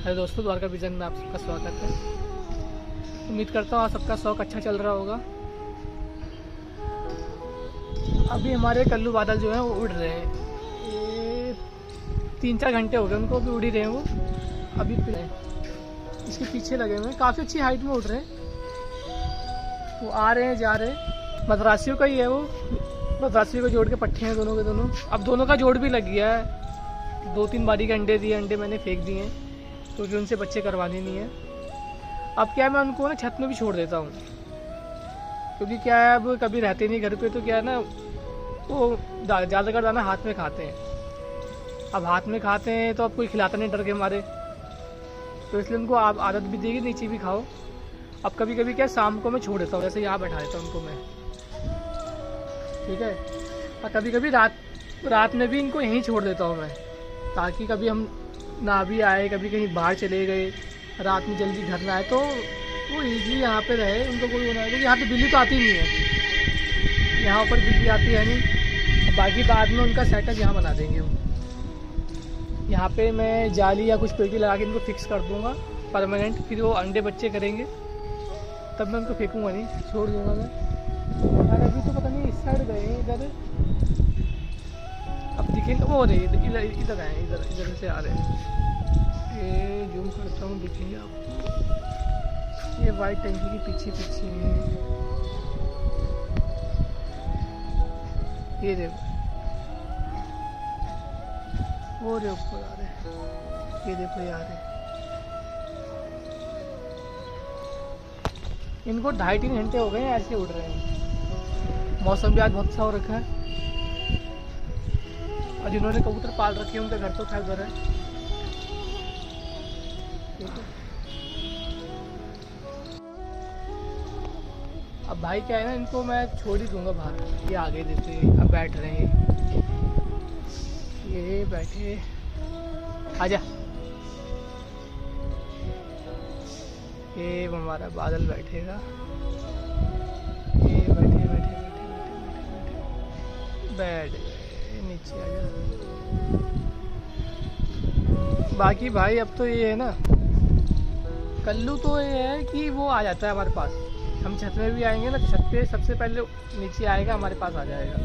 Hello दोस्तों, Dwarka vision में आप सबका स्वागत है। उम्मीद करता हूँ आप सबका शौक अच्छा चल रहा होगा। अभी हमारे कल्लू बादल जो हैं वो उड़ रहे हैं। ये 3-4 घंटे हो गए उनको, अभी उड़ ही रहे हैं वो। अभी इसके पीछे लगे हुए हैं, काफ़ी अच्छी हाइट में उड़ रहे हैं। वो आ रहे हैं जा रहे हैं। मद्रासियों का ही है वो, मद्रासियों को जोड़ के पट्टे हैं दोनों के दोनों। अब दोनों का जोड़ भी लग गया है। 2-3 बारी के अंडे दिए, अंडे मैंने फेंक दिए हैं क्योंकि उनसे बच्चे करवाने नहीं है। अब क्या है, मैं उनको ना छत में भी छोड़ देता हूँ क्योंकि क्या है, अब कभी रहते नहीं घर पे, तो क्या है ना, वो ज़्यादातर दाना हाथ में खाते हैं। अब हाथ में खाते हैं तो अब कोई खिलाता नहीं डर के मारे, तो इसलिए उनको आप आदत भी देगी नीचे भी खाओ। अब कभी कभी क्या शाम को मैं छोड़ देता हूँ, जैसे यहाँ बैठा देता हूँ उनको मैं, ठीक है। और कभी कभी रात में भी इनको यहीं छोड़ देता हूँ मैं, ताकि कभी हम ना भी आए, कभी कहीं बाहर चले गए, रात में जल्दी घर ना आए, तो वो ईजी यहाँ पे रहे, उनको कोई होना है। क्योंकि यहाँ पे बिल्ली तो आती नहीं है, यहाँ पर बिल्ली आती है नहीं। बाकी बाद में उनका सेटअप यहाँ बना देंगे हम। यहाँ पे मैं जाली या कुछ पेटी लगा के इनको फिक्स कर दूँगा परमानेंट। फिर वो अंडे बच्चे करेंगे तब मैं उनको फेंकूँगा नहीं, छोड़ दूँगा मैं। यार अभी तो पता नहीं इस साइड गए हैं, इधर अब दिखेंगे वो रहे, इधर आए, इधर से आ रहे हैं। ये जूम करता हूँ, दिखेंगे आपको। ये वाइट टंकी के पीछे है। ये देखो, वो रे ऊपर आ रहे हैं। ये देखो, ये आ रहे हैं। इनको 2.5-3 घंटे हो गए हैं ऐसे उड़ रहे हैं। मौसम भी आज बहुत अच्छा हो रखा है। और जिन्होंने कबूतर पाल रखे हैं उनका घर तो खैर उधर है। अब भाई क्या है ना, इनको मैं छोड़ ही दूंगा बाहर। ये आगे देते, अब बैठ रहे हैं, ये बैठे, आजा। ये हमारा बादल बैठेगा, ये बैठे बैठ गए नीचे, आजा। बाकी भाई अब तो ये है ना, कल्लू तो ये है कि वो आ जाता है हमारे पास। हम छत में भी आएंगे ना, छत पे सबसे पहले नीचे आएगा, हमारे पास आ जाएगा।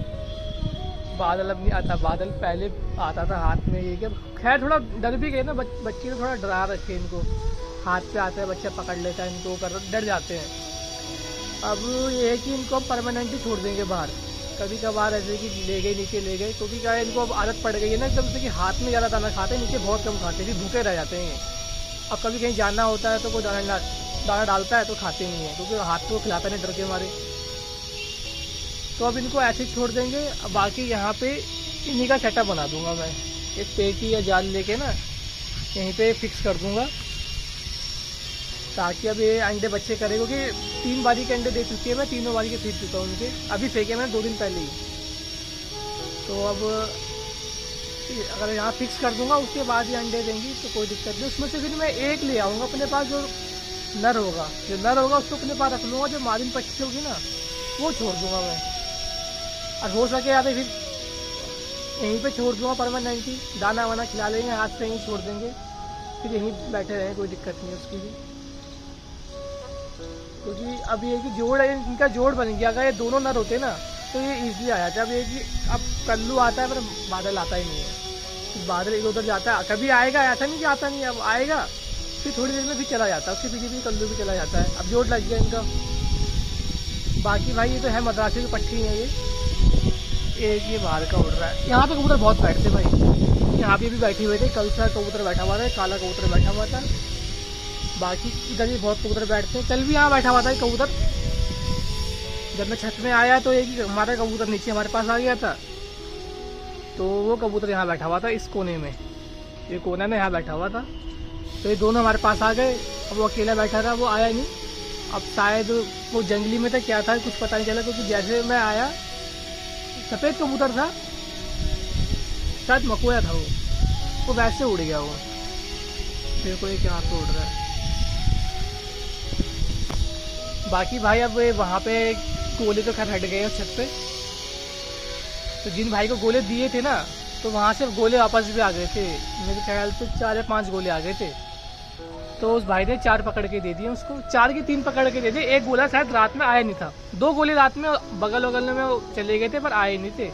बादल अब नहीं आता, बादल पहले आता था हाथ में। ये क्या, खैर थोड़ा डर भी गए ना, बच्चे को थोड़ा डरा रखे इनको। हाथ पे आता है, बच्चा पकड़ लेता है इनको, कर डर जाते हैं। अब ये है कि इनको परमानेंट ही छोड़ देंगे बाहर। कभी कभार ऐसे कि ले गए, नीचे ले गए, क्योंकि क्या है, इनको अब आदत पड़ गई है ना एकदम से कि हाथ में ज़्यादा दाना खाते हैं, नीचे बहुत कम खाते हैं, फिर भूखे रह जाते हैं। अब कभी कहीं जाना होता है तो कोई दाना डालता है तो खाते नहीं है, क्योंकि हाथ को खिलाता नहीं डर के मारे। तो अब इनको ऐसे ही छोड़ देंगे। अब बाकी यहाँ पे इन्हीं का सेटअप बना दूंगा मैं, एक पेटी या जाल लेके ना यहीं पे फिक्स कर दूंगा, ताकि अब ये अंडे बच्चे करें। क्योंकि 3 बारी के अंडे दे चुके हैं मैं, 3 बारी के फेंक चुका हूँ उनके। अभी फेंके मैंने 2 दिन पहले ही। तो अब अगर यहाँ फिक्स कर दूंगा, उसके बाद ही अंडे देंगी तो कोई दिक्कत नहीं। उसमें से फिर मैं एक ले आऊँगा अपने पास, जो नर होगा उसको अपने पास रख लूँगा। जो मादिन पक्षी होगी ना, वो छोड़ दूँगा मैं। और हो सके या तो फिर यहीं पे छोड़ दूँगा परमानेंटली, दाना वाना खिला लेंगे, हाथ से यहीं छोड़ देंगे, फिर यहीं बैठे रहें, कोई दिक्कत नहीं है उसकी भी। क्योंकि अब ये कि जोड़ है, इनका जोड़ बन गया। अगर ये दोनों नर होते ना तो ये ईजिली आ जाता है। अब ये कि अब कल्लू आता है पर बादल आता ही नहीं है। बादल इधर उधर जाता है, कभी आएगा, ऐसा नहीं कि आता नहीं, अब आएगा, फिर थोड़ी देर में फिर चला जाता है, उसके पीछे भी कल्लू भी चला जाता है। अब जोड़ लग गया इनका। बाकी भाई ये तो है, मद्रासी की पट्टी है ये। एक ये बाहर का उड़ रहा है। यहाँ पे कबूतर बहुत बैठते भाई, यहाँ पे भी बैठे हुए थे। कल सा कबूतर बैठा हुआ था, काला कबूतर बैठा हुआ था। बाकी इधर भी बहुत कबूतर बैठते हैं। कल भी यहाँ बैठा हुआ था कबूतर। जब मैं छत में आया तो एक हमारा कबूतर नीचे हमारे पास आ गया था, तो वो कबूतर यहाँ बैठा हुआ था इस कोने में, ये कोना में यहाँ बैठा हुआ था। तो ये दोनों हमारे पास आ गए। अब वो अकेला बैठा था, वो आया नहीं। अब शायद वो जंगली में था, क्या था कुछ पता नहीं चला, क्योंकि जैसे मैं आया सफ़ेद कबूतर था, शायद मकोया था वो वैसे उड़ गया। वो देखो ये क्या पे उड़ रहा है। बाकी भाई अब वहाँ पे गोले तो खैर हट गए हैं छत पे। तो जिन भाई को गोले दिए थे ना, तो वहाँ से गोले वापस भी आ गए थे। मेरे ख्याल से 4 या 5 गोले आ गए थे। तो उस भाई ने 4 पकड़ के दे दिए उसको, 4 की 3 पकड़ के दे दिए। एक गोला शायद रात में आया नहीं था, 2 गोले रात में बगल बगल में वो चले गए थे पर आए नहीं थे,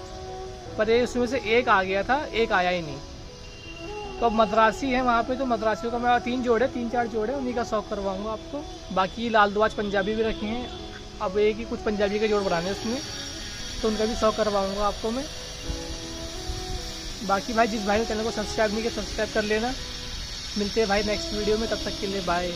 पर ये उसमें से एक आ गया था, एक आया ही नहीं। तो अब मद्रासी है वहाँ पे, तो मद्रासियों का मैं 3 जोड़े 3-4 जोड़े उन्हीं का शौक करवाऊँगा आपको। बाकी लाल दुआज पंजाबी भी रखे हैं, अब एक ही कुछ पंजाबी के जोड़ बनाने उसमें, तो उनका भी शौक करवाऊँगा आपको मैं। बाकी भाई जिस भाई ने चैनल को सब्सक्राइब नहीं किया सब्सक्राइब कर लेना। मिलते हैं भाई नेक्स्ट वीडियो में, तब तक के लिए बाय।